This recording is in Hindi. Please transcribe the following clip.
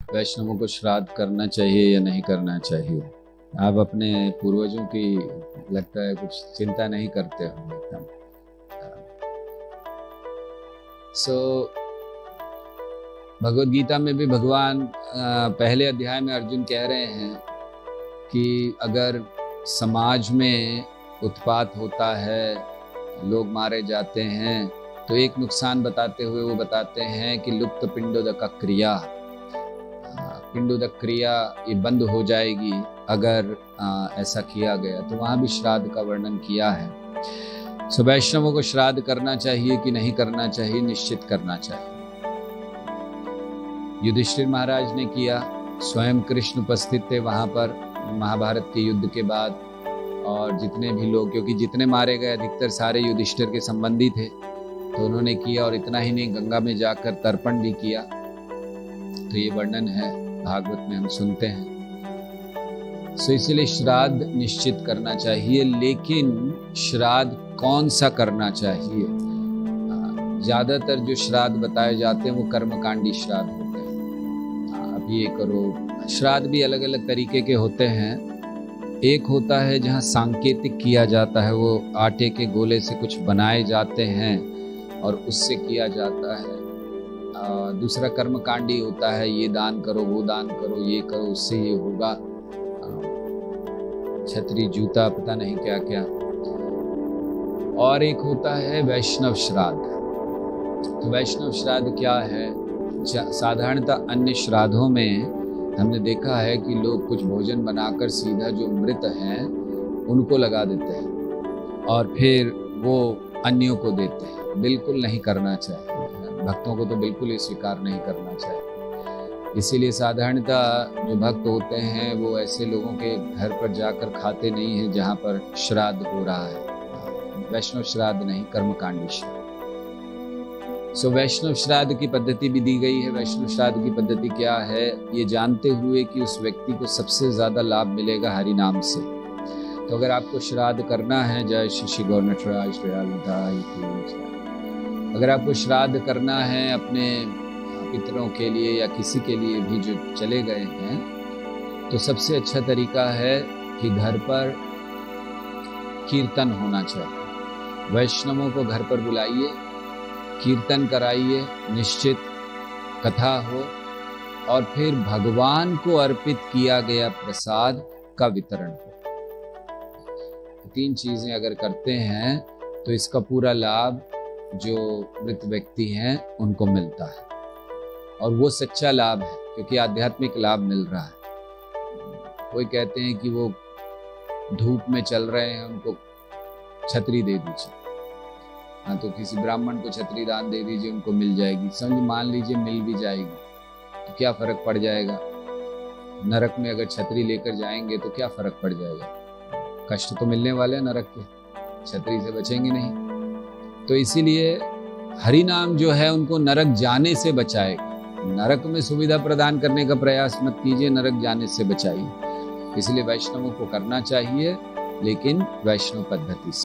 वैष्णवों को श्राद्ध करना चाहिए या नहीं करना चाहिए? आप अपने पूर्वजों की लगता है कुछ चिंता नहीं करते हो एकदम। भगवद गीता में भी भगवान पहले अध्याय में अर्जुन कह रहे हैं कि अगर समाज में उत्पात होता है, लोग मारे जाते हैं, तो एक नुकसान बताते हुए वो बताते हैं कि लुप्त पिंडोदक क्रिया, पिंडोदक क्रिया ये बंद हो जाएगी अगर ऐसा किया गया। तो वहाँ भी श्राद्ध का वर्णन किया है। वैष्णवों को श्राद्ध करना चाहिए कि नहीं करना चाहिए? निश्चित करना चाहिए। युधिष्ठिर महाराज ने किया, स्वयं कृष्ण उपस्थित थे वहाँ पर महाभारत के युद्ध के बाद, और जितने भी लोग, क्योंकि जितने मारे गए अधिकतर सारे युधिष्ठिर के संबंधी थे, तो उन्होंने किया। और इतना ही नहीं, गंगा में जाकर तर्पण भी किया। तो ये वर्णन है भागवत में, हम सुनते हैं। इसलिए श्राद्ध निश्चित करना चाहिए, लेकिन श्राद्ध कौन सा करना चाहिए? ज्यादातर जो श्राद्ध बताए जाते हैं वो कर्मकांडी श्राद्ध होते हैं। अब ये करो। श्राद्ध भी अलग अलग तरीके के होते हैं। एक होता है जहाँ सांकेतिक किया जाता है, वो आटे के गोले से कुछ बनाए जाते हैं और उससे किया जाता है। दूसरा कर्मकांडी होता है, ये दान करो, वो दान करो, ये करो, उससे ये होगा, छतरी, जूता, पता नहीं क्या क्या। और एक होता है वैष्णव श्राद्ध। तो वैष्णव श्राद्ध क्या है? साधारणतः अन्य श्राद्धों में हमने देखा है कि लोग कुछ भोजन बनाकर सीधा जो मृत हैं उनको लगा देते हैं और फिर वो अन्यों को देते हैं। बिल्कुल नहीं करना चाहिए। भक्तों को तो बिल्कुल ही स्वीकार नहीं करना चाहिए। इसीलिए साधारणतः जो भक्त होते हैं वो ऐसे लोगों के घर पर जाकर खाते नहीं हैं जहाँ पर श्राद्ध हो रहा है। वैष्णव श्राद्ध नहीं, कर्मकांडी श्राद्ध। वैष्णव श्राद्ध की पद्धति भी दी गई है। वैष्णव श्राद्ध की पद्धति क्या है? ये जानते हुए कि उस व्यक्ति को सबसे ज्यादा लाभ मिलेगा हरि नाम से। तो अगर आपको श्राद्ध करना है, जय श्री श्री गौर नटराज, अगर आपको श्राद्ध करना है अपने पितरों के लिए या किसी के लिए भी जो चले गए हैं, तो सबसे अच्छा तरीका है कि घर पर कीर्तन होना चाहिए। वैष्णवों को घर पर बुलाइए, कीर्तन कराइए, निश्चित कथा हो, और फिर भगवान को अर्पित किया गया प्रसाद का वितरण हो। तीन चीजें अगर करते हैं तो इसका पूरा लाभ जो मृत व्यक्ति हैं उनको मिलता है, और वो सच्चा लाभ है, क्योंकि आध्यात्मिक लाभ मिल रहा है। कोई कहते हैं कि वो धूप में चल रहे हैं, उनको छतरी दे दीजिए। हाँ, तो किसी ब्राह्मण को छतरी दान दे दीजिए, उनको मिल जाएगी। समझ, मान लीजिए मिल भी जाएगी तो क्या फर्क पड़ जाएगा? नरक में अगर छतरी लेकर जाएंगे तो क्या फर्क पड़ जाएगा? कष्ट तो मिलने वाले हैं नरक के, छतरी से बचेंगे नहीं। तो इसीलिए हरि नाम जो है उनको नरक जाने से बचाएगा। नरक में सुविधा प्रदान करने का प्रयास मत कीजिए, नरक जाने से बचाइए। इसलिए वैष्णवों को करना चाहिए, लेकिन वैष्णव पद्धति से।